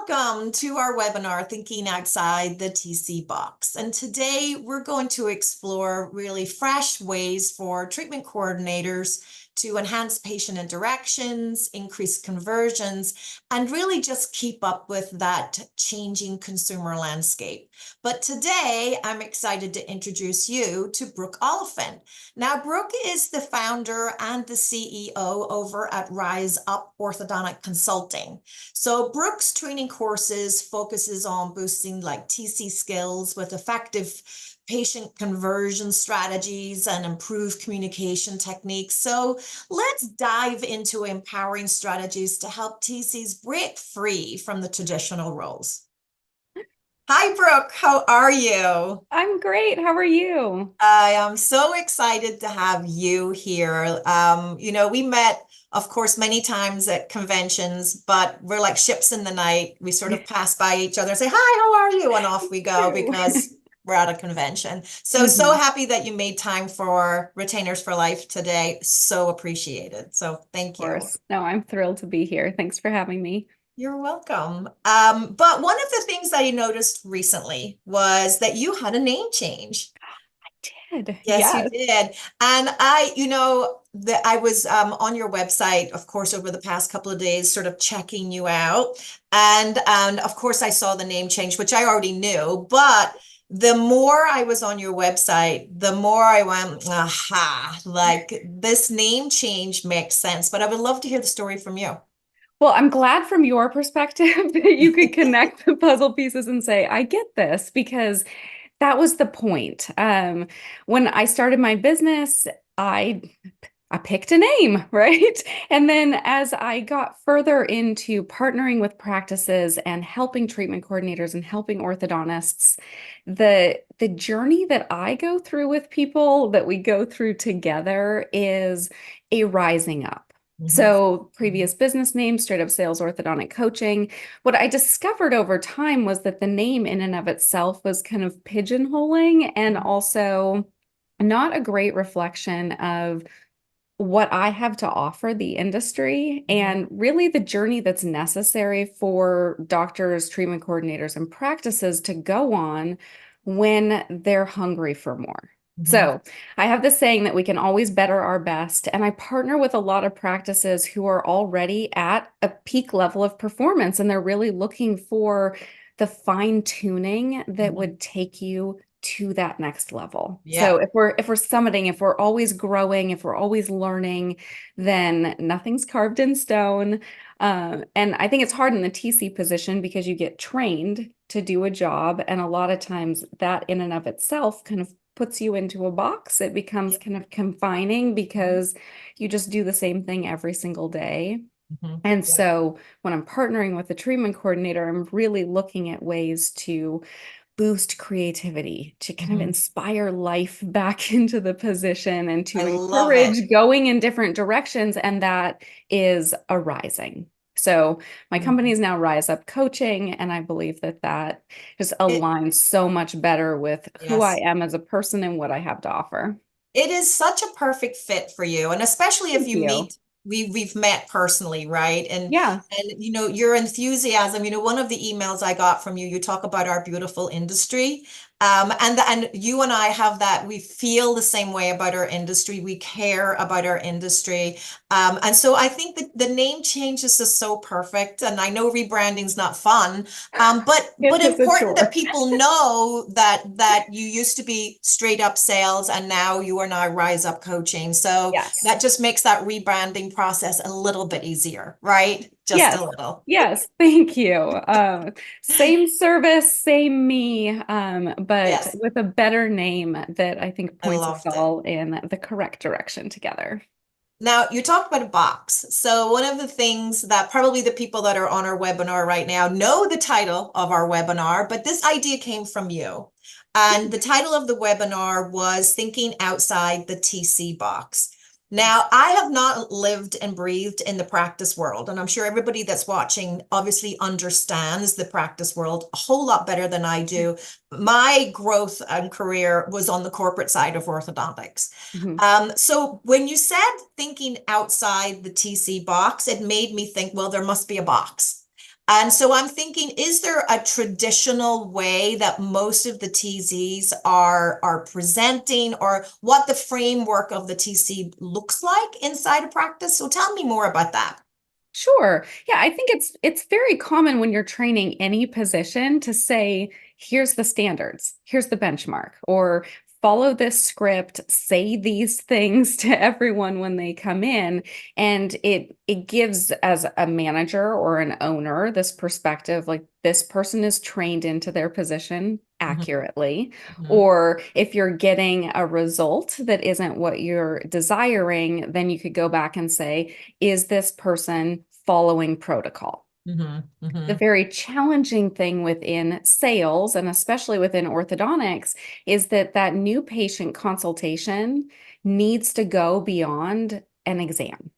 Welcome to our webinar, Thinking Outside the TC Box. And today we're going to explore really fresh ways for treatment coordinators to enhance patient interactions, increase conversions, and really just keep up with that changing consumer landscape. But today I'm excited to introduce you to Brooke Oliphant. Now, Brooke is the founder and the CEO over at Rise Up Orthodontic Consulting. So Brooke's training courses focuses on boosting like TC skills with effective patient conversion strategies and improved communication techniques. So let's dive into empowering strategies to help TCs break free from the traditional roles. Hi, Brooke. How are you? I'm great. How are you? I am so excited to have you here. We met, of course, many times at conventions, but we're like ships in the night. We sort of pass by each other and say, "Hi, how are you?" And off we go True. because we're at a convention. So Mhm. happy that you made time for Retainers for Life today. So appreciated. So Of thank you. course. No, I'm thrilled to be here. Thanks for having me. You're welcome. But one of the things I noticed recently was that you had a name change. Did. Yes, you Yes. did. And I was on your website, of course, over the past couple of days, sort of checking you out. And of course, I saw the name change, which I already knew. But the more I was on your website, the more I went, aha, like this name change makes sense. But I would love to hear the story from you. Well, I'm glad from your perspective that you could connect the puzzle pieces and say, I get this, because that was the point. When I started my business, I I picked a name, right? And then as I got further into partnering with practices and helping treatment coordinators and helping orthodontists, the journey that I go through with people that we go through together is a rising up. Mhm. So, previous business name, straight up sales orthodontic coaching. What I discovered over time was that the name in and of itself was kind of pigeonholing and also not a great reflection of what I have to offer the industry Mhm. and really the journey that's necessary for doctors, treatment coordinators, and practices to go on when they're hungry for more. Mhm. So, I have this saying that we can always better our best, and I partner with a lot of practices who are already at a peak level of performance, and they're really looking for the fine tuning that Mhm. would take you to that next level. So Yeah. if we're summiting, if we're always growing, if we're always learning, then nothing's carved in stone. And I think it's hard in the TC position because you get trained to do a job, and a lot of times that in and of itself kind of puts you into a box. It becomes Yeah. kind of confining Mhm. because you just do the same thing every single day. Mhm. And Yeah. so when I'm partnering with a treatment coordinator, I'm really looking at ways to boost creativity, to kind of Mhm. inspire life back into the position and I to love it. encourage going in different directions. And that is a rising. So my company Mhm. is now Rise Up Coaching, and I believe that that just It, aligns so much better with who I yes. am as a person and what I have to offer. It is such a perfect fit for you, and especially if Thank you you. meet, we've met personally, right? Yeah. And your enthusiasm. One of the emails I got from you, you talk about our beautiful industry, and you and I have that. We feel the same way about our industry. We care about our industry, and so I think that the name change is just so perfect. And I know rebranding's not fun, but It is a important that chore. people know that you used to be straight up sales and now you are now Rise Up Coaching. So Yes. that just makes that rebranding process a little bit easier, right? Just a Yes. little. Yes. Thank you. Same service, same me, but Yes, with a better name that I think I points us loved it. all in the correct direction together. Now, you talked about a box. So, one of the things that probably the people that are on our webinar right now know the title of our webinar, but this idea came from you. And the title of the webinar was Thinking Outside the TC Box. Now, I have not lived and breathed in the practice world, and I'm sure everybody that's watching obviously understands the practice world a whole lot better than I do. My growth and career was on the corporate side of orthodontics. Mhm. So when you said thinking outside the TC box, it made me think, well, there must be a box. And so I'm thinking, is there a traditional way that most of the TZs are presenting, or what the framework of the TC looks like inside a practice? So tell me more about that. Sure. Yeah, I think it's very common when you're training any position to say, here's the standards, here's the benchmark, or follow this script, say these things to everyone when they come in. And it gives as a manager or an owner this perspective, like this person is trained into their position Mhm, accurately. mhm, Or if you're getting a result that isn't what you're desiring, then you could go back and say, is this person following protocol? mhm, The mhm, very challenging thing within sales and especially within orthodontics is that that new patient consultation needs to go beyond an exam.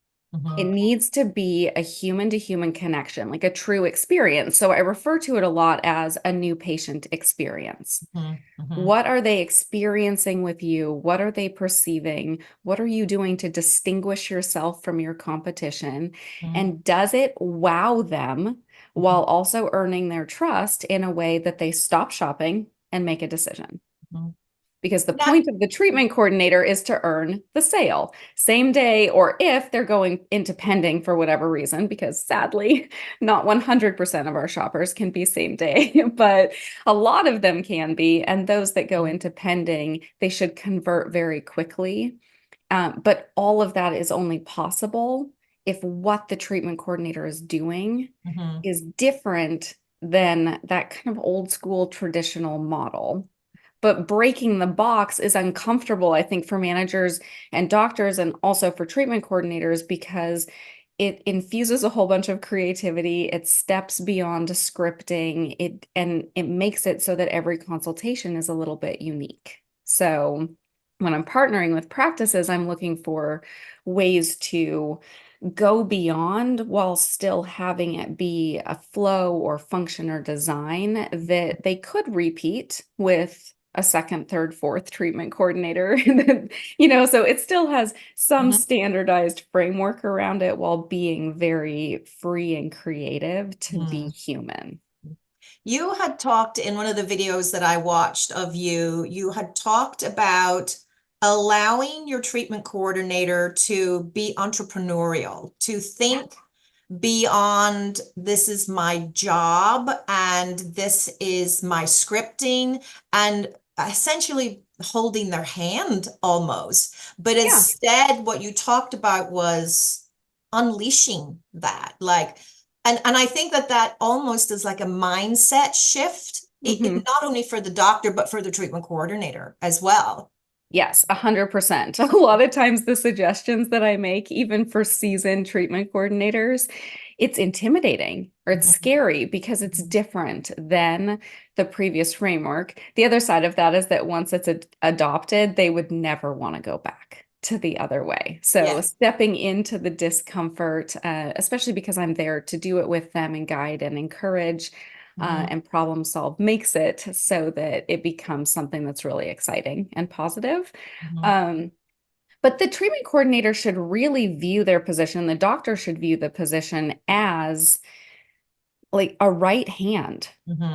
It mhm, needs to be a human to human connection, like a true experience. So I refer to it a lot as a new patient experience. mhm, mhm, What are they experiencing with you? What are they perceiving? What are you doing to distinguish yourself from your competition? mhm, And does it wow them mhm, while also earning their trust in a way that they stop shopping and make a decision? mhm. Because the Now, point of the treatment coordinator is to earn the sale same day, or if they're going into pending for whatever reason, because sadly, not 100% of our shoppers can be same day, but a lot of them can be. And those that go into pending, they should convert very quickly. But all of that is only possible if what the treatment coordinator is doing mhm, is different than that kind of old school traditional model. But breaking the box is uncomfortable, I think, for managers and doctors, and also for treatment coordinators, because it infuses a whole bunch of creativity. It steps beyond scripting. It makes it so that every consultation is a little bit unique. So when I'm partnering with practices, I'm looking for ways to go beyond while still having it be a flow or function or design that they could repeat with a second, third, fourth treatment coordinator. So it still has some mhm, standardized framework around it while being very free and creative to be mhm. human. You had talked in one of the videos that I watched of you, you had talked about allowing your treatment coordinator to be entrepreneurial, to Yeah. think beyond this is my job and this is my scripting, and essentially holding their hand almost. But Yeah. instead, what you talked about was unleashing that. Like, and I think that that almost is like a mindset shift, Mhm. not only for the doctor, but for the treatment coordinator as well. Yes, 100%. A lot of times the suggestions that I make, even for seasoned treatment coordinators, it's intimidating or it's Mhm, scary because it's mhm. different than the previous framework. The other side of that is that once it's adopted, they would never want to go back to the other way. So Yeah. stepping into the discomfort, especially because I'm there to do it with them and guide and encourage Mhm, and problem solve makes it so that it becomes something that's really exciting and positive. mhm, Um, but the treatment coordinator should really view their position, the doctor should view the position as like a right hand.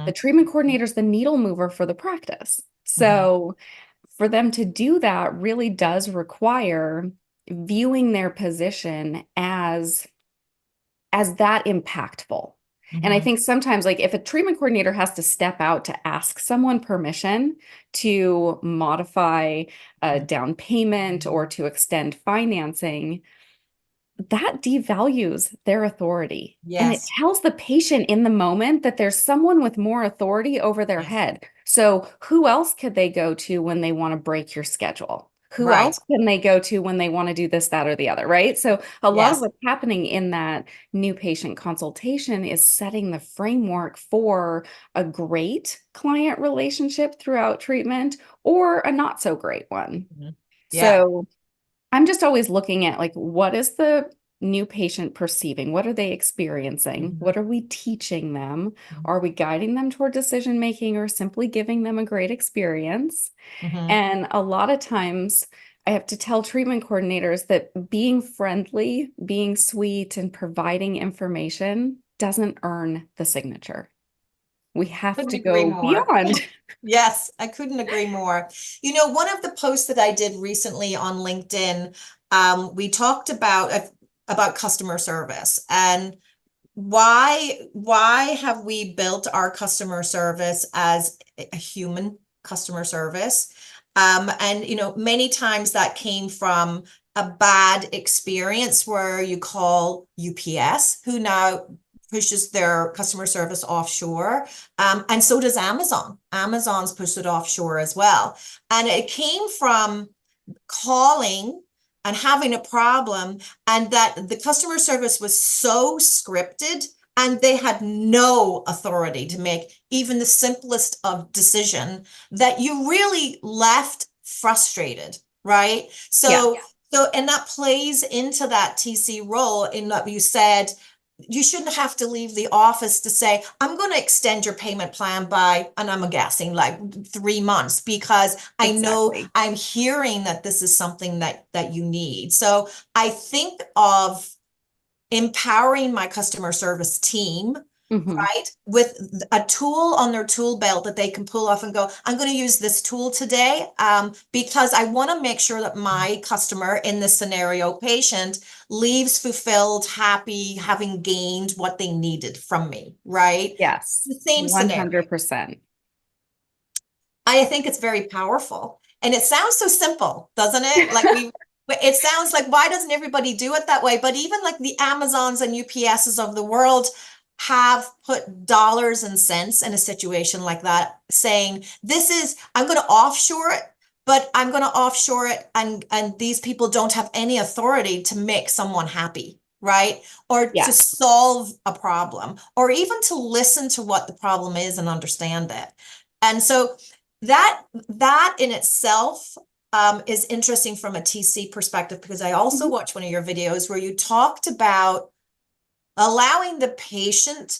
The mhm, treatment coordinator is the needle mover for the practice. mhm. So for them to do that really does require viewing their position as that impactful. And I Mhm, think sometimes, like, if a treatment coordinator has to step out to ask someone permission to modify a down payment or to extend financing, that devalues their authority. And it Yes, tells the patient in the moment that there's someone with more authority over their yes, head. So, who else could they go to when they want to break your schedule? Who right. else can they go to when they want to do this, that, or the other, right? So, a lot of Yes. what's happening in that new patient consultation is setting the framework for a great client relationship throughout treatment or a not so great one. Mhm. Yeah. So, I'm just always looking at like, what is the new patient perceiving? What are they experiencing? Mhm, What are we teaching them? mhm, Are we guiding them toward decision making or simply giving them a great experience? mhm, And a lot of times I have to tell treatment coordinators that being friendly, being sweet, and providing information doesn't earn the signature. We have Couldn't to agree go more. beyond. Yes, I couldn't agree more. One of the posts that I did recently on LinkedIn, we talked about customer service and why have we built our customer service as a human customer service? And many times that came from a bad experience where you call UPS, who now pushes their customer service offshore. And so does Amazon. Amazon's pushed it offshore as well. And it came from calling and having a problem, and that the customer service was so scripted and they had no authority to make even the simplest of decision, that you really left frustrated, right? Yeah. And that plays into that TC role in that you said you shouldn't have to leave the office to say, I'm going to extend your payment plan by, and I'm guessing like 3 months, because I know Exactly. I'm hearing that this is something that you need. So I think of empowering my customer service team, Hmm. right, with a tool on their tool belt that they can pull off and go, I'm going to use this tool today, because I want to make sure that my customer, in this scenario, patient, leaves fulfilled, happy, having gained what they needed from me, right? Yes, The same scenario. 100%. I think it's very powerful. And it sounds so simple, doesn't it? It sounds like, why doesn't everybody do it that way? But even like the Amazons and UPSs of the world have put dollars and cents in a situation like that, saying, I'm going to offshore it, but I'm going to offshore it. And these people don't have any authority to make someone happy, right? Or to Yes. solve a problem, or even to listen to what the problem is and understand it. And so that in itself is interesting from a TC perspective, because I also Mhm. watched one of your videos where you talked about allowing the patient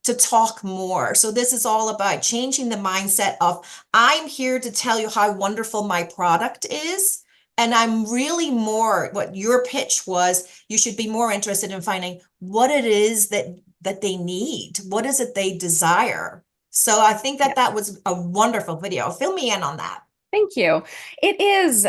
to talk more. So this is all about changing the mindset of, I'm here to tell you how wonderful my product is. And I'm really more, what your pitch was, you should be more interested in finding what it is that they need. What is it they desire? So I think Yeah. that was a wonderful video. Fill me in on that. Thank you. It is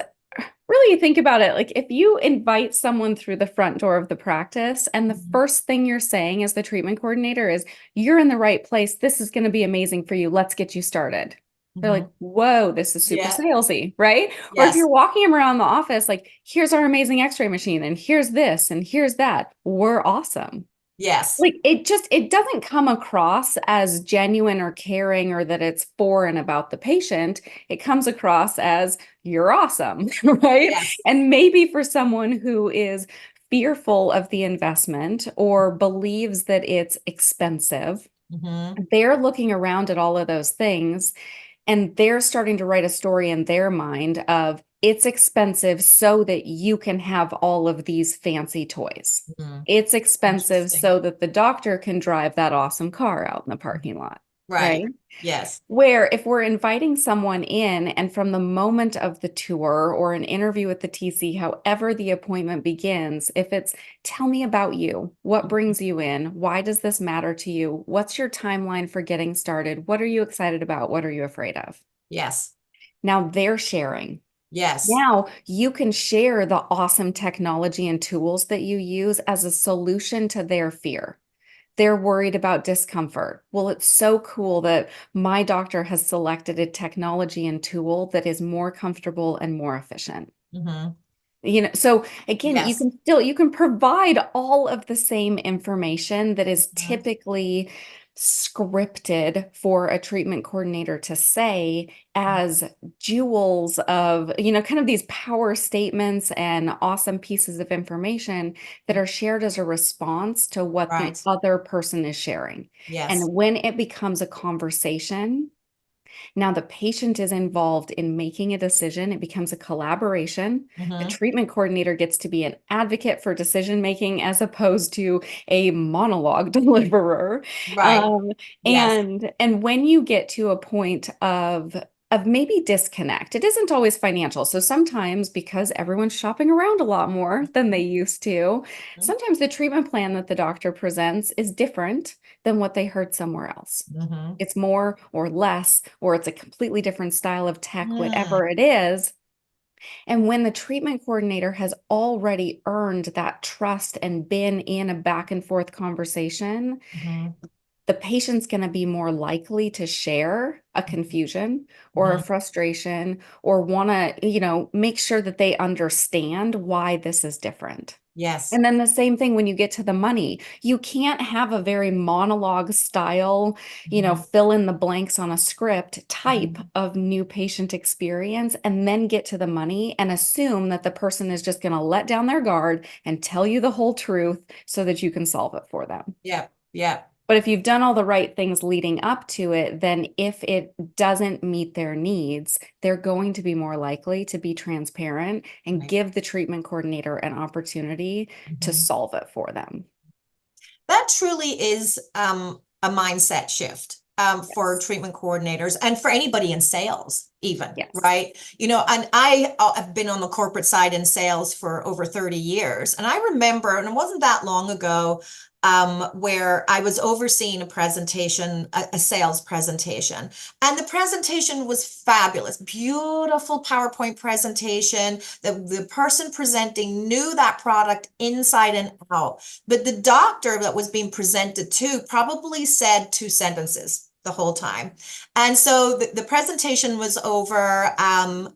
really, you think about it, like if you invite someone through the front door of the practice and the Mhm. first thing you're saying as the treatment coordinator is, you're in the right place. This is going to be amazing for you. Let's get you started. They're like, Mhm. whoa, this is super Yeah. salesy, right? Or if you're Yes. walking them around the office, like, here's our amazing x-ray machine, and here's this, and here's that. We're awesome. Yes. Like it doesn't come across as genuine or caring, or that it's for and about the patient. It comes across as, you're awesome, right? Yes. And maybe for someone who is fearful of the investment or believes that it's expensive, Mhm. they're looking around at all of those things and they're starting to write a story in their mind of, it's expensive so that you can have all of these fancy toys. Mhm. It's expensive Interesting. so that the doctor can drive that awesome car out in the Mhm. parking lot, right? Right. Yes. Where if we're inviting someone in and from the moment of the tour or an interview with the TC, however the appointment begins, if it's, tell me about you, what brings you in, why does this matter to you, what's your timeline for getting started, what are you excited about, what are you afraid of? Yes. Now they're sharing. Yes. Now you can share the awesome technology and tools that you use as a solution to their fear. They're worried about discomfort. Well, it's so cool that my doctor has selected a technology and tool that is more comfortable and more efficient. Mhm. So again, Yes. you can provide all of the same information that is Mhm. typically scripted for a treatment coordinator to say as jewels of, kind of these power statements and awesome pieces of information that are shared as a response to what the Right. other person is sharing. Yes. And when it becomes a conversation, now the patient is involved in making a decision. It becomes a collaboration. The Mhm. treatment coordinator gets to be an advocate for decision making as opposed to a monologue deliverer. Right. Um, Yes. and when you get to a point of of maybe disconnect. It isn't always financial. So sometimes because everyone's shopping around a lot more than they used to, sometimes the treatment plan that the doctor presents is different than what they heard somewhere else. Mm-hmm. It's more or less, or it's a completely different style of tech, Mm, whatever it is. And when the treatment coordinator has already earned that trust and been in a back and forth conversation, mhm, the patient's going to be more likely to share a confusion or a mhm. frustration or want to, make sure that they understand why this is different. Yes. And then the same thing when you get to the money. You can't have a very monologue style, Mhm, fill in the blanks on a script type mhm. of new patient experience and then get to the money and assume that the person is just going to let down their guard and tell you the whole truth so that you can solve it for them. Yep, yep. But if you've done all the right things leading up to it, then if it doesn't meet their needs, they're going to be more likely to be transparent and Right. give the treatment coordinator an opportunity to Mhm. solve it for them. That truly is a mindset shift for Yes. treatment coordinators and for anybody in sales, even, Yes. right? And I have been on the corporate side in sales for over 30 years. And I remember, and it wasn't that long ago, where I was overseeing a presentation, a sales presentation. And the presentation was fabulous, beautiful PowerPoint presentation. The person presenting knew that product inside and out. But the doctor that was being presented to probably said two sentences the whole time. And so the presentation was over, and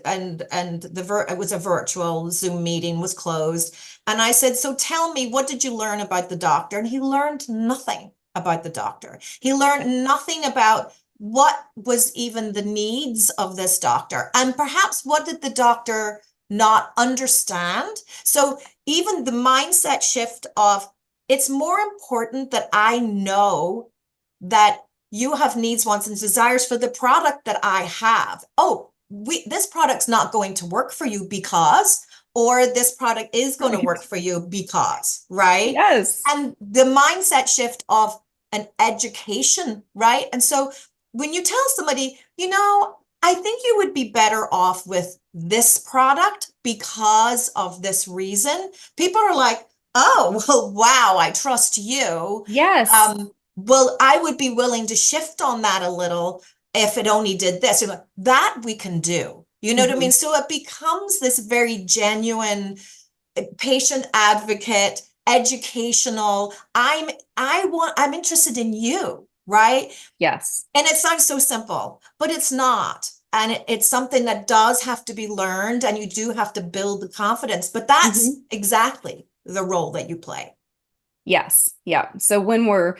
it was a virtual Zoom meeting was closed. And I said, so tell me, what did you learn about the doctor? And he learned nothing about the doctor. He learned nothing about what was even the needs of this doctor. And perhaps what did the doctor not understand? So even the mindset shift of it's more important that I know that you have needs, wants, and desires for the product that I have. Oh, this product's not going to work for you because, or this product is going to Right. work for you because, right? Yes. And the mindset shift of an education, right? And so when you tell somebody, I think you would be better off with this product because of this reason, people are like, oh, well, wow, I trust you. Yes. Well, I would be willing to shift on that a little if it only did this. That we can do. You know what I Mhm. mean? So it becomes this very genuine patient advocate, educational. I'm interested in you, right? Yes. And it sounds so simple, but it's not. And it's something that does have to be learned, and you do have to build the confidence. But that's Mhm. exactly the role that you play. Yes. Yeah. So when we're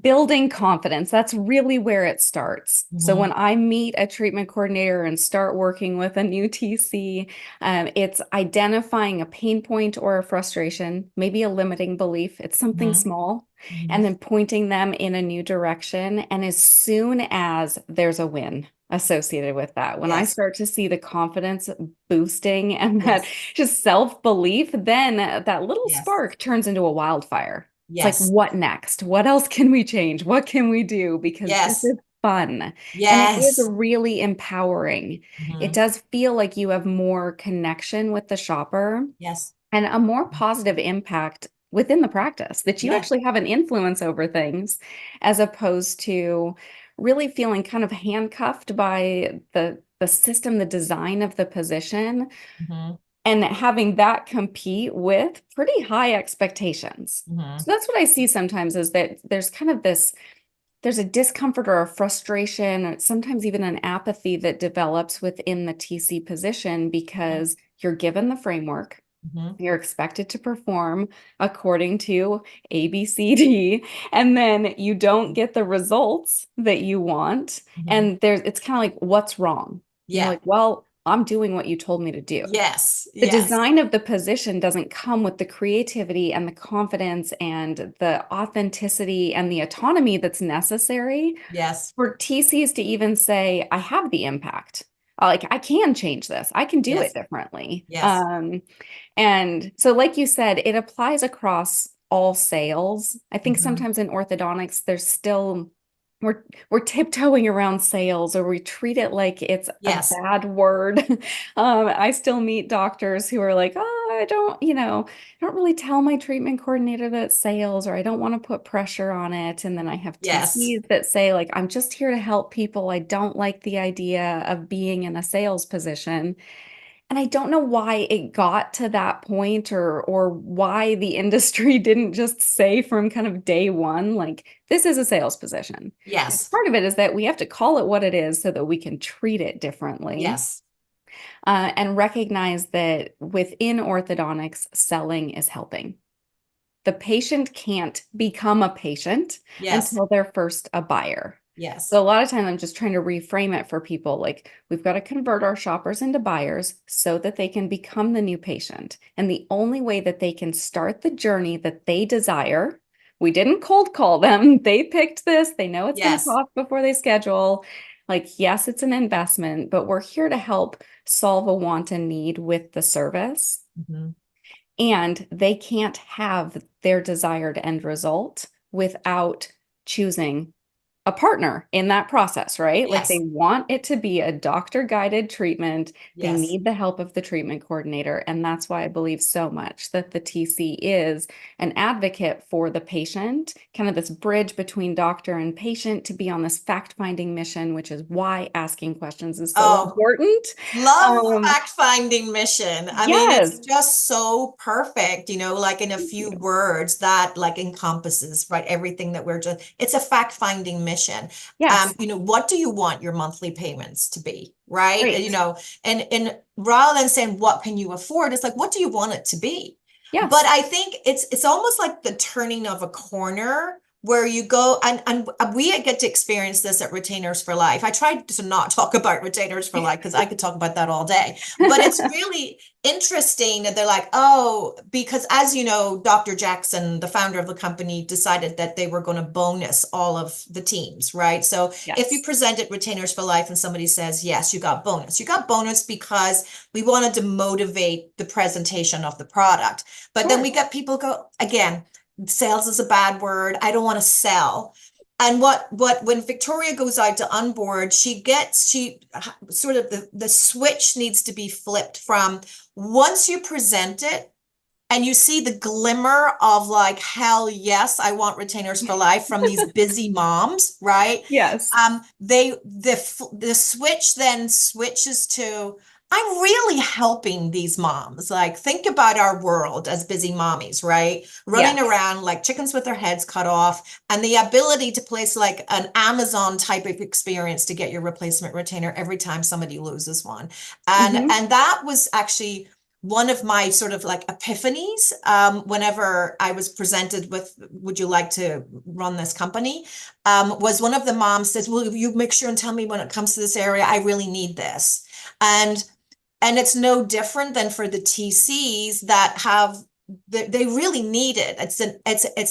building confidence, that's really where it starts. So Mhm, when I meet a treatment coordinator and start working with a new TC, it's identifying a pain point or a frustration, maybe a limiting belief. It's something mhm, small, mhm. and then pointing them in a new direction. And as soon as there's a win associated with that, when I Yes, start to see the confidence boosting and that yes, just self-belief, then that little yes, spark turns into a wildfire. It's like, yes, what next? What else can we change? What can we do? Because this yes, is fun and it is yes. really empowering. It Mhm. does feel like you have more connection with the shopper Yes, and a more positive impact within the practice that you yeah. actually have an influence over things as opposed to really feeling kind of handcuffed by the system, the design of the position Mhm, and having that compete with pretty high expectations. mhm. So that's what I see sometimes is that there's kind of there's a discomfort or a frustration, or sometimes even an apathy that develops within the TC position Yeah. because you're given the framework. Mhm, You're expected to perform according to A, B, C, D, and then you don't get the results that you want. mhm. And it's kind of like, what's wrong? And you're Yeah. like, well, I'm doing what you told me to do. Yes, The yes, design of the position doesn't come with the creativity and the confidence and the authenticity and the autonomy that's necessary yes, for TCs to even say, I have the impact. Like, I can change this. I can do it yes, differently. yes. And so, like you said, it applies across all sales. I think Mhm, sometimes in orthodontics, there's still we're tiptoeing around sales, or we treat it like it's a Yes, bad word. I still meet doctors who are like, oh, I don't really tell my treatment coordinator that it's sales, or I don't want to put pressure on it. And then I have yes, TCs that say, like, I'm just here to help people. I don't like the idea of being in a sales position. And I don't know why it got to that point, or why the industry didn't just say from kind of day one, like, this is a sales position. And yes, part of it is that we have to call it what it is so that we can treat it differently, yes, and recognize that within orthodontics, selling is helping. The patient can't become a patient yes, until they're first a buyer. yes. So a lot of times I'm just trying to reframe it for people. Like, we've got to convert our shoppers into buyers so that they can become the new patient. And the only way that they can start the journey that they desire, we didn't cold call them. They picked this. They know it's going to Yes. cost before they schedule. Like, yes, it's an investment, but we're here to help solve a want and need with the service. Mhm. And they can't have their desired end result without choosing a partner in that process, right? Like, they Yes, want it to be a doctor guided treatment. They yes. need the help of the treatment coordinator. And that's why I believe so much that the TC is an advocate for the patient, kind of this bridge between doctor and patient, to be on this fact finding mission, which is why asking questions is so Oh, important. love the Um, fact-finding mission. I mean, it's yes, just so perfect, like in a thank few you. words that like encompasses, right, everything that we're just, it's a fact-finding mission. Yes, What do you want your monthly payments to be, right? great. And rather than saying what can you afford, it's like, what do you want it to be? But Yes. I think it's almost like the turning of a corner where you go and we get to experience this at Retainers for Life. I tried to not talk about Retainers for Life because I could talk about that all day, but it's really interesting that they're like, oh, because as you know, Dr. Jackson, the founder of the company, decided that they were going to bonus all of the teams, right? So if you Yes. present at Retainers for Life and somebody says, yes, you got bonus, you got bonus because we wanted to motivate the presentation of the product. But then Sure. we got people go, again, sales is a bad word. I don't want to sell. And what when Victoria goes out to onboard, she sort of the switch needs to be flipped from once you present it and you see the glimmer of like, hell yes, I want Retainers for Life from these busy moms, right? Yes. The switch then switches to, I'm really helping these moms. Like, think about our world as busy mommies, right? Running Yes. around like chickens with their heads cut off, and the ability to place like an Amazon type of experience to get your replacement retainer every time somebody loses one. And Hmm. and that was actually one of my sort of like epiphanies whenever I was presented with, would you like to run this company? Was one of the moms says, well, you make sure and tell me when it comes to this area, I really need this. And and it's no different than for the TCs that have they really need it. It's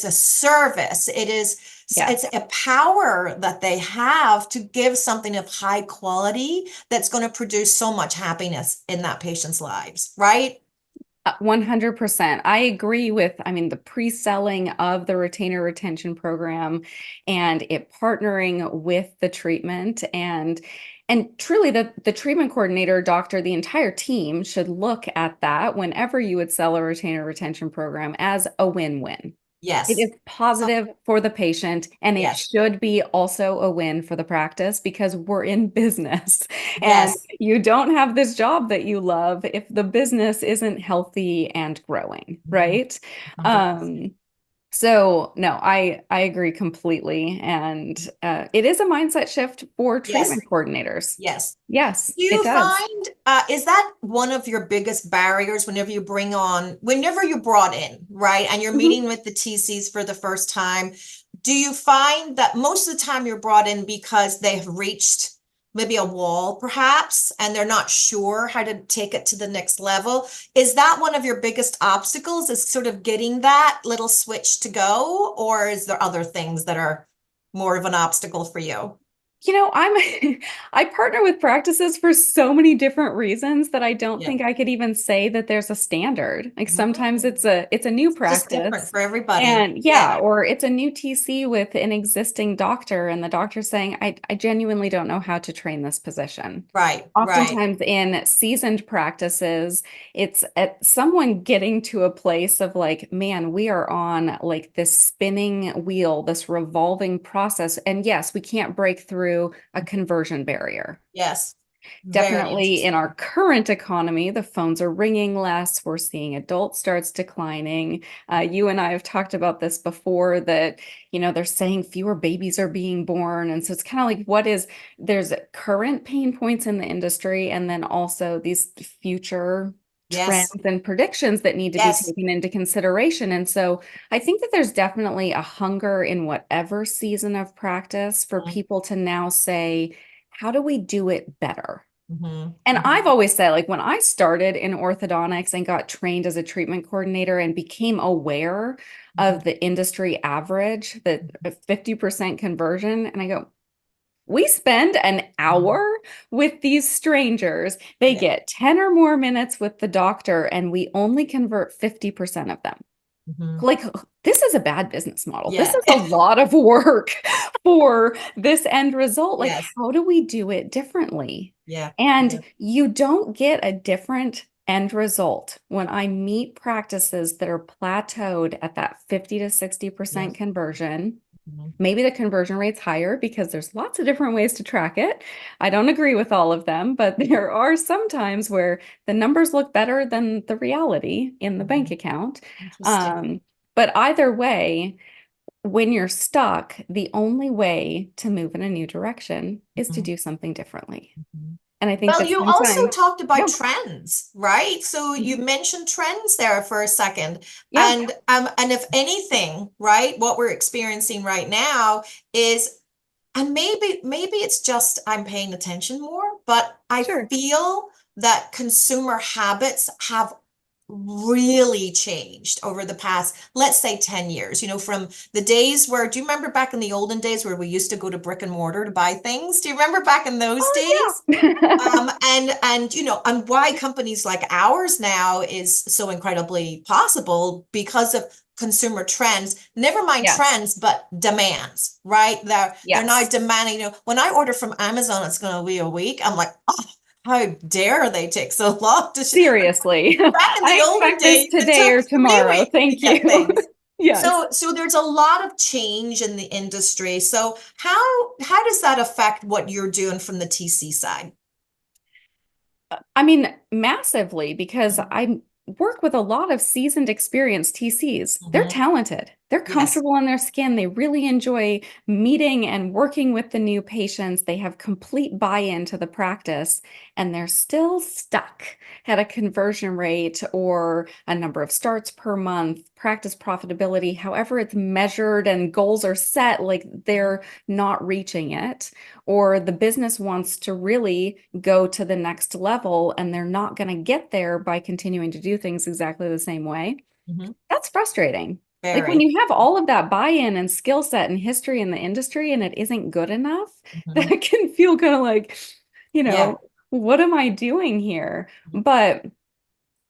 a service. It's Yes. a power that they have to give something of high quality that's going to produce so much happiness in that patient's lives, right? 100%. I agree with, I mean, the pre-selling of the retainer retention program and it partnering with the treatment, and truly the treatment coordinator, doctor, the entire team should look at that whenever you would sell a retainer retention program as a win-win. It Yes. is positive for the patient, and it Yes. should be also a win for the practice because we're in business. And Yes. you don't have this job that you love if the business isn't healthy and growing, Mhm. right? 100%. Um, so no, I agree completely. And it is a mindset shift for treatment Yes. coordinators. Yes. Yes, Do it you does. find, is that one of your biggest barriers whenever you're brought in, right? And you're Mhm. meeting with the TCs for the first time, do you find that most of the time you're brought in because they have reached maybe a wall perhaps, and they're not sure how to take it to the next level? Is that one of your biggest obstacles, is sort of getting that little switch to go, or is there other things that are more of an obstacle for you? I'm I partner with practices for so many different reasons that I don't Yeah. think I could even say that there's a standard. Like sometimes Mm. it's a new Just different practice for everybody. and yeah, Yeah. or it's a new TC with an existing doctor and the doctor's saying, I genuinely don't know how to train this position. Right. Right. Oftentimes in seasoned practices, it's at someone getting to a place of like, man, we are on like this spinning wheel, this revolving process. And yes, we can't break through a conversion barrier. Yes. Very Definitely in our interesting. current economy, the phones are ringing less. We're seeing adult starts declining. You and I have talked about this before that, they're saying fewer babies are being born. And so it's kind of like there's current pain points in the industry and then also these future trends Yes. and predictions that need to be Yes. taken into consideration. And so I think that there's definitely a hunger in whatever season of practice for people to now say, how do we do it better? Mm-hmm. And I've Mm-hmm. always said, like, when I started in orthodontics and got trained as a treatment coordinator and became aware of the industry average, that 50% conversion, and I go, we spend an Mm-hmm. hour with these strangers. They Yeah. get 10 or more minutes with the doctor, and we only convert 50% of them. Mm-hmm. Like, this is a bad business model. This Yeah. is a lot of work for this end result. Like, Yes. how do we do it differently? Yeah. Yeah. And you don't get a different end result when I meet practices that are plateaued at that 50 to 60% Yes. conversion. Mm-hmm. Maybe the conversion rate's higher because there's lots of different ways to track it. I don't agree with all of them, but there are some times where the numbers look better than the reality in the bank Mm-hmm. account. Interesting. Um, but either way, when you're stuck, the only way to move in a new direction is to Mm-hmm. do something differently. Mm-hmm. And I think Well, that you also sometimes, talked about yeah, trends, right? So you mhm, mentioned trends there for a second. yeah, And if anything, right, what we're experiencing right now is, and maybe it's just I'm paying attention more, but I sure. feel that consumer habits have really changed over the past, let's say 10 years, from the days where, do you remember back in the olden days where we used to go to brick and mortar to buy things? Do you remember back in those Oh, days? yeah. And why companies like ours now is so incredibly possible because of consumer trends, never mind Yes, trends, but demands, right? They're now yes. demanding, when I order from Amazon, it's going to be a week. I'm like, oh, how dare they take so long to ship? Seriously. Back in the I olden expect this days, it today took or three tomorrow. weeks to Thank get you. things. Yes. So there's a lot of change in the industry. So how does that affect what you're doing from the TC side? I mean, massively, because I work with a lot of seasoned, experienced TCs. They're Mhm. talented. They're Yes. comfortable in their skin. They really enjoy meeting and working with the new patients. They have complete buy-in to the practice, and they're still stuck at a conversion rate or a number of starts per month, practice profitability, however it's measured and goals are set, like they're not reaching it, or the business wants to really go to the next level and they're not going to get there by continuing to do things exactly the same way. Mhm. That's frustrating. Like when Very. you have all of that buy-in and skill set and history in the industry and it isn't good enough, that Mhm. can feel kind of like, you Yeah. know, what am I doing here? But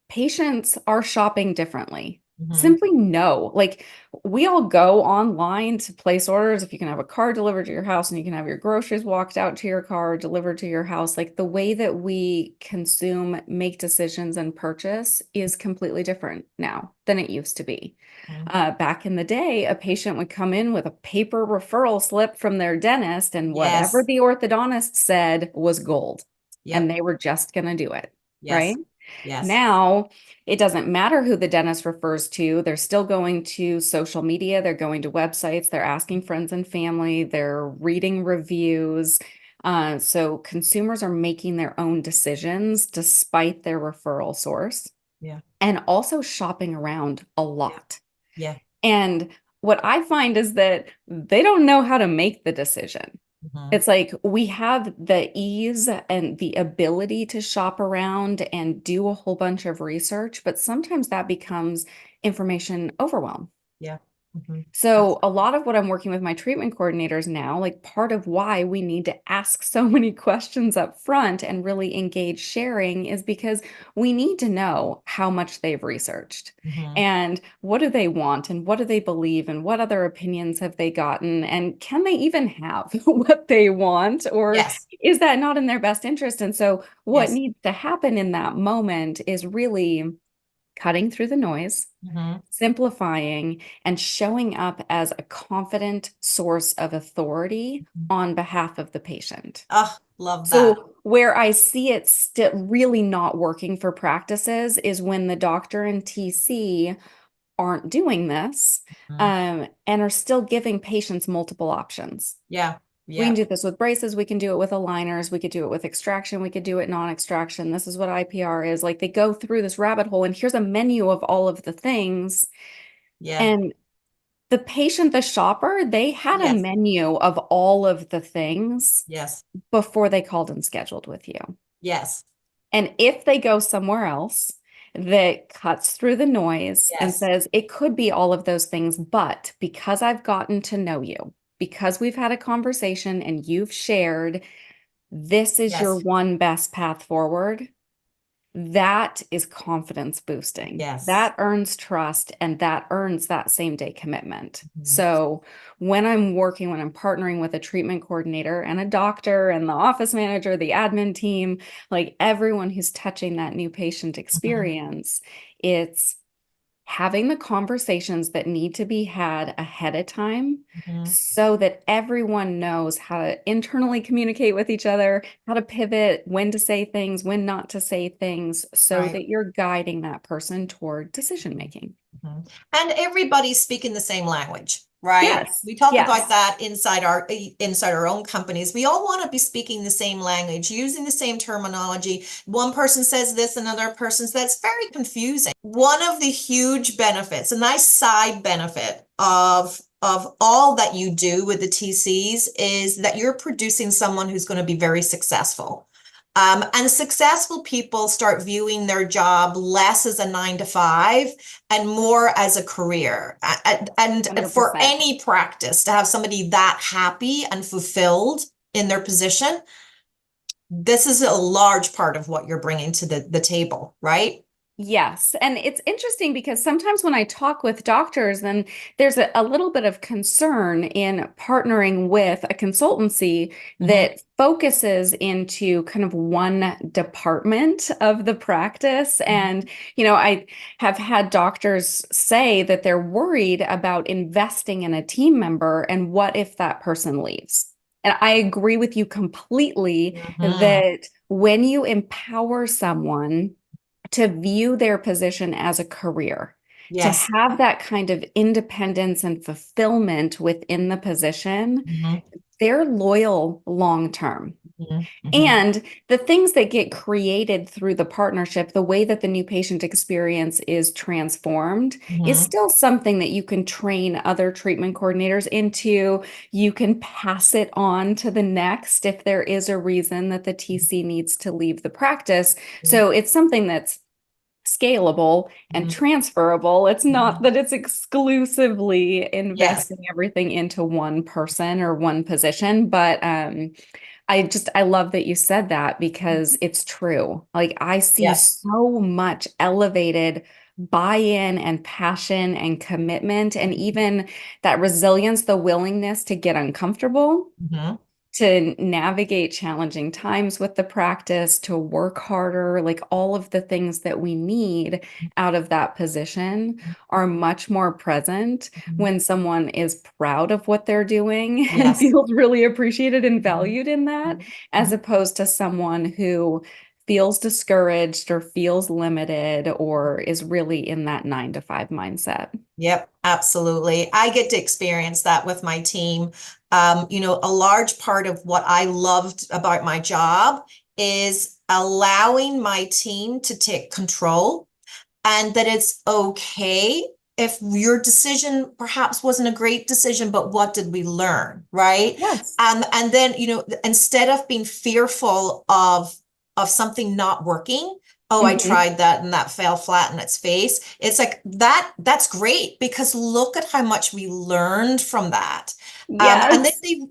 patients are shopping differently. Mhm. Simply no. Like we all go online to place orders. If you can have a car delivered to your house and you can have your groceries walked out to your car, delivered to your house, like the way that we consume, make decisions, and purchase is completely different now than it used to be. Mhm. Back in the day, a patient would come in with a paper referral slip from their dentist, and whatever Yes. the orthodontist said was gold, and Yep. they were just going to do it. Right? Yes. Yes. Now, it doesn't matter who the dentist refers to. They're still going to social media. They're going to websites. They're asking friends and family. They're reading reviews. So consumers are making their own decisions despite their referral source Yeah. and also shopping around a Yeah. lot. Yeah. And what I find is that they don't know how to make the decision. Mhm. It's like we have the ease and the ability to shop around and do a whole bunch of research, but sometimes that becomes information overwhelm. Yeah. Mhm. So a lot of what I'm working with my treatment coordinators now, like part of why we need to ask so many questions up front and really engage sharing is because we need to know how much they've researched Mhm. and what do they want and what do they believe and what other opinions have they gotten and can they even have what they want, or Yes, is that not in their best interest? And so what yes. needs to happen in that moment is really cutting through the noise, Mhm. simplifying, and showing up as a confident source of authority on behalf of the patient. Oh, love that. So, where I see it still really not working for practices is when the doctor and TC aren't doing this, Mhm. and are still giving patients multiple options. Yeah, We can yeah, do this with braces. We can do it with aligners. We could do it with extraction. We could do it non-extraction. This is what IPR is. Like they go through this rabbit hole, and here's a menu of all of the things. yeah. And the patient, the shopper, they had a Yes, menu of all of the things yes, before they called and scheduled with you. yes, And if they go somewhere else that cuts through the noise and yes, says, it could be all of those things, but because I've gotten to know you, because we've had a conversation and you've shared, this is your yes, one best path forward. That is confidence boosting. yes. That earns trust and that earns that same day commitment. Mhm. So when I'm partnering with a treatment coordinator and a doctor and the office manager, the admin team, like everyone who's touching that new patient Mhm. experience, it's having the conversations that need to be had ahead of time Mhm. so that everyone knows how to internally communicate with each other, how to pivot, when to say things, when not to say things, so Right. that you're guiding that person toward decision Mhm. making. Mhm. And everybody's speaking the same language, right? Yes. We talk about Yes. that inside our own companies. We all want to be speaking the same language, using the same terminology. One person says this, another person says it's very confusing. One of the huge benefits, a nice side benefit of all that you do with the TCs is that you're producing someone who's going to be very successful. And successful people start viewing their job less as a 9 to 5 and more as a career. And for 100%. any practice to have somebody that happy and fulfilled in their position, this is a large part of what you're bringing to the table, right? Yes. And it's interesting because sometimes when I talk with doctors, then there's a little bit of concern in partnering with a consultancy Mhm. that focuses into kind of one department of the practice. And, I have had doctors say that they're worried about investing in a team member and what if that person leaves? And I agree with you completely Mhm. that when you empower someone, to view their position as a career, to Yes. have that kind of independence and fulfillment within the position, Mhm. they're loyal long term. Mhm. Mhm. And the things that get created through the partnership, the way that the new patient experience is transformed, is Mhm. still something that you can train other treatment coordinators into. You can pass it on to the next if there is a reason that the TC needs to leave the practice. So it's something that's scalable and Mhm. transferable. It's not Mhm. that it's exclusively Yes. investing everything into one person or one position, but I love that you said that because it's true. Like I see Yes. so much elevated buy-in and passion and commitment and even that resilience, the willingness to get uncomfortable, Mhm. to navigate challenging times with the practice, to work harder, like all of the things that we need out of that position are much more present Mhm. when someone is proud of what they're doing and Yes. feels really appreciated and Mhm. valued in that, Mhm. as Mhm. opposed to someone who feels discouraged or feels limited or is really in that 9 to 5 mindset. Yep, absolutely. I get to experience that with my team. A large part of what I loved about my job is allowing my team to take control and that it's okay if your decision perhaps wasn't a great decision, but what did we learn, right? Yes. And then, instead of being fearful of something not working, oh, I Hmm. tried that and that fell flat in its face. It's like that's great because look at how much we learned from that. Yes.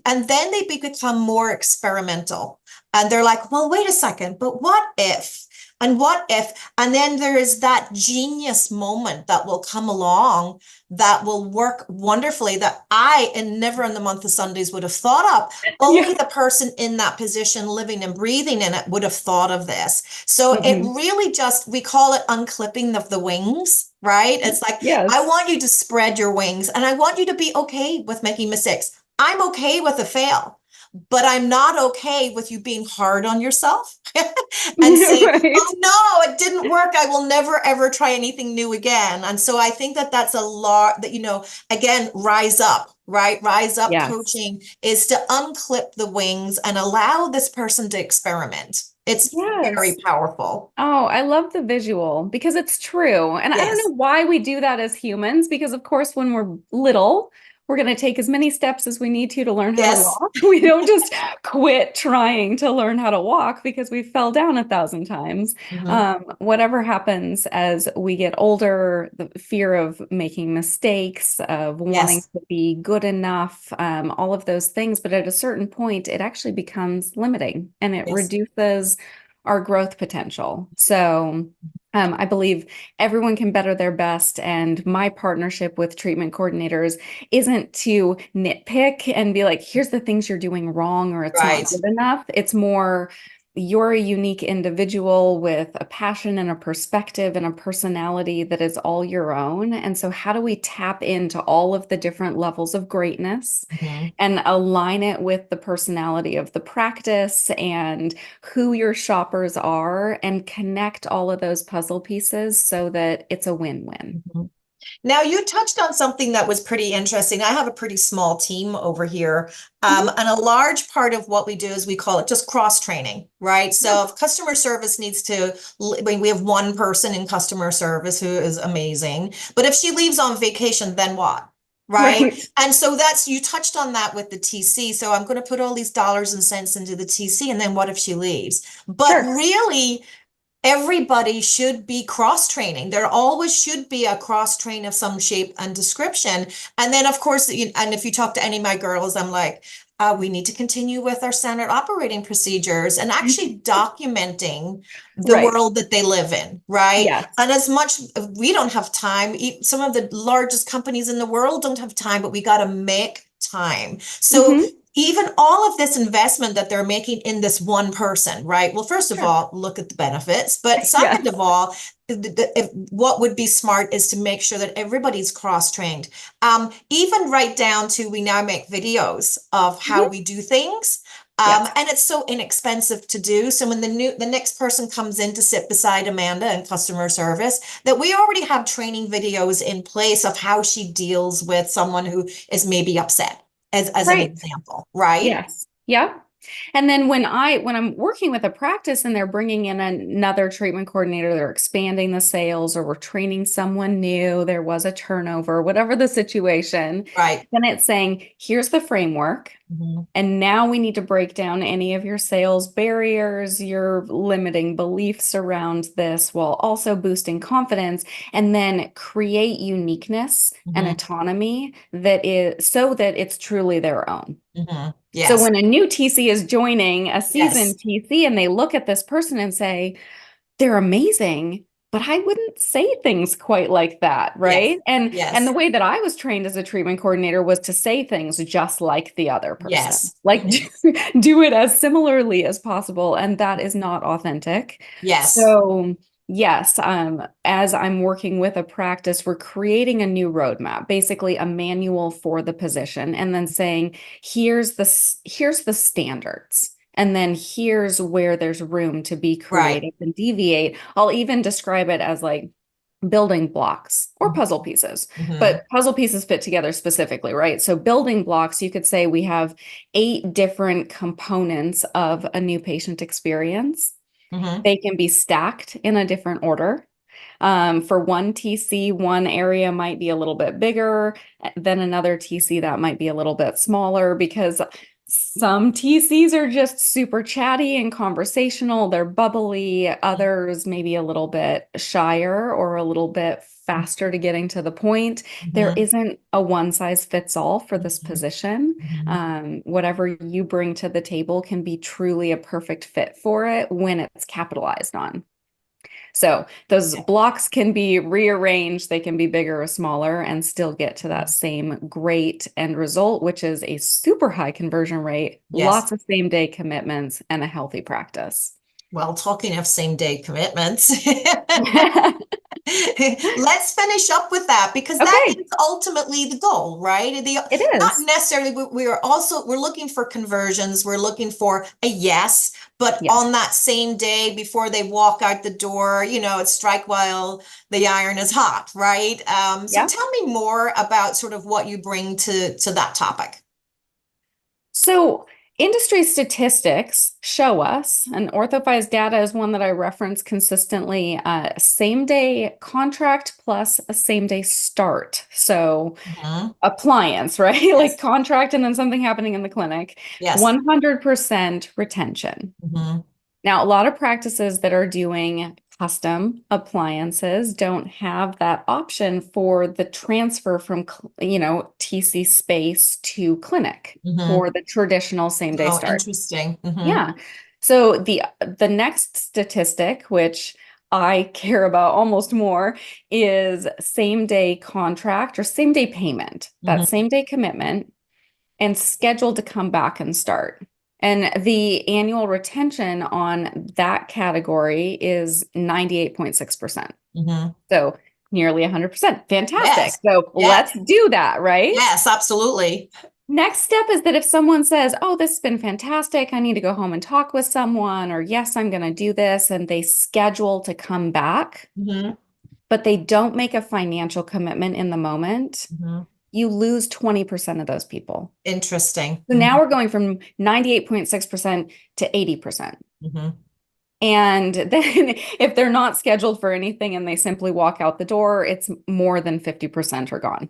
And then they become more experimental. And they're like, well, wait a second, but what if? And what if? And then there is that genius moment that will come along that will work wonderfully that I and never in the month of Sundays would have thought of. Only Yeah. the person in that position, living and breathing in it, would have thought of this. So it Hmm. really just, we call it unclipping of the wings, right? It's like, I Yes. want you to spread your wings and I want you to be okay with making mistakes. I'm okay with a fail, but I'm not okay with you being hard on yourself and saying, Right. oh no, it didn't work. I will never ever try anything new again. And so I think that that's a lot that, again, rise up, right? Rise up Yes. coaching is to unclip the wings and allow this person to experiment. It's very Yes. powerful. Oh, I love the visual because it's true. And I don't Yes. know why we do that as humans, because of course, when we're little, we're going to take as many steps as we need to learn how to Yes. walk. We don't just quit trying to learn how to walk because we fell down 1,000 times. Mhm. Whatever happens as we get older, the fear of making mistakes, of wanting Yes. to be good enough, all of those things. But at a certain point, it actually becomes limiting and it Yes. reduces our growth potential. So I believe everyone can better their best. And my partnership with treatment coordinators isn't to nitpick and be like, here's the things you're doing wrong or it's not Right. good enough. It's more, you're a unique individual with a passion and a perspective and a personality that is all your own. And so, how do we tap into all of the different levels of greatness Mhm. and align it with the personality of the practice and who your shoppers are and connect all of those puzzle pieces so that it's a win-win. Mhm. Now, you touched on something that was pretty interesting. I have a pretty small team over here. Mhm. And a large part of what we do is we call it just cross training, right? Yeah. So if customer service needs to, we have one person in customer service who is amazing, but if she leaves on vacation, then what? Right. Right. And so you touched on that with the TC. So I'm going to put all these dollars and cents into the TC. And then what if she leaves? But Sure. really, everybody should be cross training. There always should be a cross train of some shape and description. And then, of course, and if you talk to any of my girls, I'm like, we need to continue with our standard operating procedures and actually documenting the Right. world that they live in, right? Yes. And as much we don't have time, some of the largest companies in the world don't have time, but we got to make time. So Hmm. even all of this investment that they're making in this one person, right? Well, first of Sure. all, look at the benefits. But Yes. second of all, what would be smart is to make sure that everybody's cross-trained. Even right down to we now make videos of how Mhm. we do things. Yes. And it's so inexpensive to do. So when the next person comes in to sit beside Amanda in customer service, that we already have training videos in place of how she deals with someone who is maybe upset as an Right. example, right? Yes. Yeah. And then when I'm working with a practice and they're bringing in another treatment coordinator, they're expanding the sales or we're training someone new, there was a turnover, whatever the situation, Right. then it's saying, here's the framework. Mhm. And now we need to break down any of your sales barriers, your limiting beliefs around this, while also boosting confidence, and then create uniqueness and Mhm. autonomy that is so that it's truly their own. Mhm. So Yes. when a new TC is joining a Yes. seasoned TC and they look at this person and say, they're amazing, but I wouldn't say things quite like that, Yes. right? And the Yes. way that I was trained as a treatment coordinator was to say things just like the other person. Yes. Like Mhm. do it as similarly as possible, and that is not authentic. Yes. So, yes, as I'm working with a practice, we're creating a new roadmap, basically a manual for the position, and then saying, here's the standards. And then here's where there's room to be Right. creative and deviate. I'll even describe it as like building blocks or Mhm. puzzle pieces, Mhm. but puzzle pieces fit together specifically, right? So building blocks, you could say we have 8 different components of a new patient experience. Mhm. They can be stacked in a different order. For one TC, one area might be a little bit bigger than another TC that might be a little bit smaller because Some TCs are just super chatty and conversational. They're bubbly. Others maybe a little bit shyer or a little bit faster to getting to the point. There Mhm, isn't a one size fits all for this mhm, position. mhm. Whatever you bring to the table can be truly a perfect fit for it when it's capitalized on. So those blocks can be rearranged, they can be bigger or smaller and still get to that same great end result, which is a super high conversion rate, Yes. lots of same day commitments, and a healthy practice. Well, talking of same day commitments, let's finish up with that because that Okay, is ultimately the goal, right? it Not is. necessarily, we are also, we're looking for conversions. We're looking for a yes, but Yes. on that same day before they walk out the door, it's strike while the iron is hot, right? So Yeah. tell me more about sort of what you bring to that topic. So, industry statistics show us, and OrthoFi's data is one that I reference consistently, same day contract plus a same day start. So, Mhm. appliance, right? Like Yes. contract and then something happening in the clinic, Yes. 100% retention. Mhm. Now, a lot of practices that are doing custom appliances don't have that option for the transfer from, TC space to clinic Mhm. for the traditional same day Oh, start. interesting. Mhm. Yeah. So the next statistic, which I care about almost more, is same day contract or same day payment, that Mhm. same day commitment and scheduled to come back and start. And the annual retention on that category is 98.6%. Mhm. So nearly 100%. Fantastic. Yes. So Yes. let's do that, right? Yes, absolutely. Next step is that if someone says, "Oh, this has been fantastic. I need to go home and talk with someone," or "Yes, I'm going to do this," and they schedule to come back, Mhm. but they don't make a financial commitment in the moment, Mhm. you lose 20% of those people. Interesting. So now we're going from 98.6% to 80%. Mhm. And then if they're not scheduled for anything and they simply walk out the door, it's more than 50% are gone.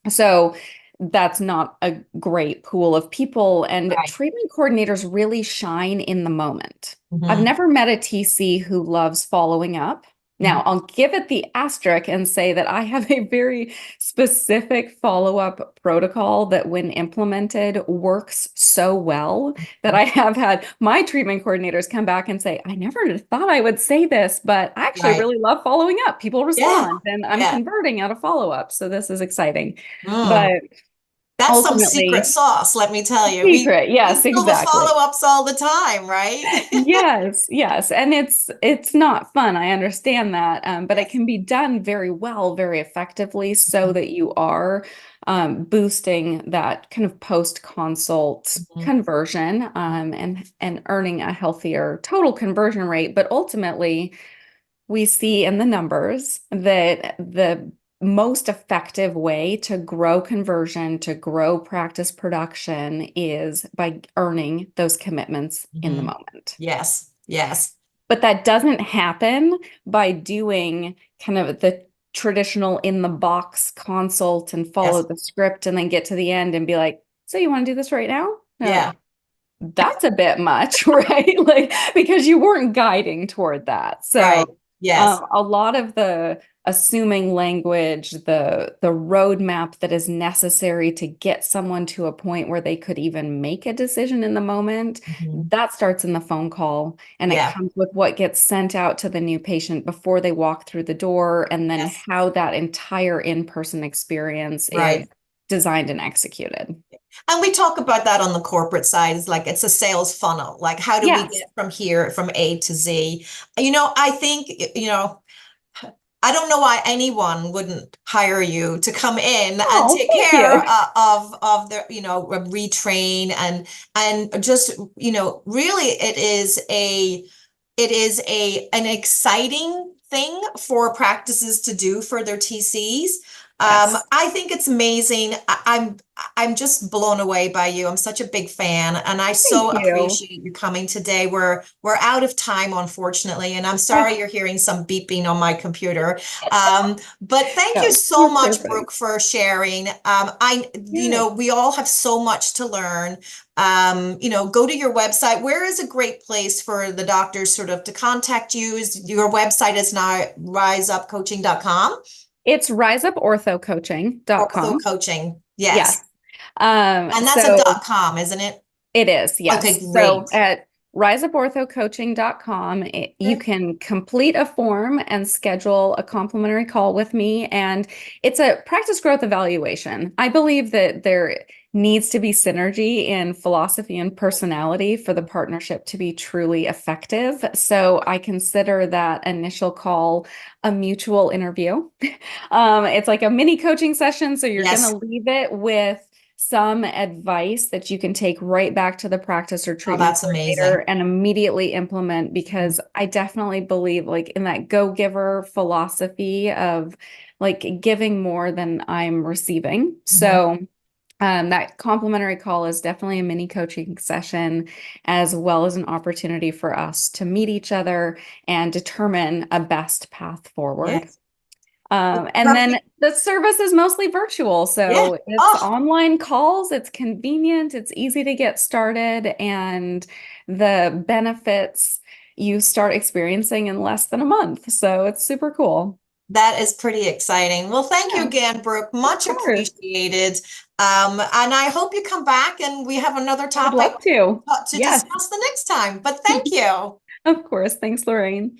So that's not a great pool of people. And Right. treatment coordinators really shine in the moment. I've Mhm. never met a TC who loves following up. Now, Mhm. I'll give it the asterisk and say that I have a very specific follow-up protocol that, when implemented, works so well that I have had my treatment coordinators come back and say, "I never thought I would say this, but I actually Right. really love following up. People Yeah. respond, and I'm Yeah. converting out of follow-up. So this is exciting." Mm. But That's some secret ultimately, sauce, let me tell you. secret. We Yes, steal the exactly. follow-ups all the time, right? Yes, yes. And it's not fun. I understand that. But it Yes. can be done very well, very effectively, so that you are boosting that kind of post-consult Mhm. conversion, and earning a healthier total conversion rate. But ultimately, we see in the numbers that the most effective way to grow conversion, to grow practice production, is by earning those commitments in the Mhm. moment. Yes. Yes. But that doesn't happen by doing kind of the traditional in the box consult and follow Yes. the script and then get to the end and be like, "So you want to do this right now?" They're Yeah. like, "That's a bit much," right? Like, because you weren't guiding toward that. Right. So, Yes. a lot of the assuming language, the roadmap that is necessary to get someone to a point where they could even make a decision in the moment, Mhm. that starts in the phone call, and it Yeah. comes with what gets sent out to the new patient before they walk through the door, and then Yes. how that entire in-person experience is Right. designed and executed. And we talk about that on the corporate side. It's like it's a sales funnel. Like, how do we Yes. get from here, from A to Z? I think, I don't know why anyone wouldn't hire you to come in and Oh, take thank care you. of the, retrain and just, really it is an exciting thing for practices to do for their TCs. Yes. I think it's amazing. I'm just blown away by you. I'm such a big fan, and I Thank so you. appreciate you coming today. We're out of time, unfortunately, and I'm sorry Oh, you're hearing some beeping on my computer. But thank you no, so you're much, perfect. Brooke, for sharing. Yes. We all have so much to learn. Go to your website. Where is a great place for the doctors sort of to contact you? Is your website is now riseupcoaching.com? It's riseuporthocoaching.com. Ortho coaching. Yes. Yes. Um, And that's a so .com, isn't it? it is, Okay, yes. So great. at riseuporthocoaching.com, you Okay. can complete a form and schedule a complimentary call with me. And it's a practice growth evaluation. I believe that there needs to be synergy in philosophy and personality for the partnership to be truly effective. So I consider that initial call a mutual interview. It's like a mini coaching session. So you're going to Yes. leave it with some advice that you can take right back to the practice or Oh, treatment that's coordinator amazing. and immediately implement, because I definitely believe like in that go-giver philosophy of like giving more than I'm receiving. Mhm. So that complimentary call is definitely a mini coaching session, as well as an opportunity for us to meet each other and determine a best path forward. Yes. And then Perfect. the service is mostly virtual. Yeah. So it's Oh, online calls, it's convenient, it's easy to get started, and the benefits you start experiencing in less than a month. So it's super cool. that is pretty exciting. Well, thank you Yeah, again, Brooke. of Much course. appreciated. And I hope you come back and we have another I would topic love to. to Yes, discuss the next time. But thank you. of course. Thanks, Lorraine.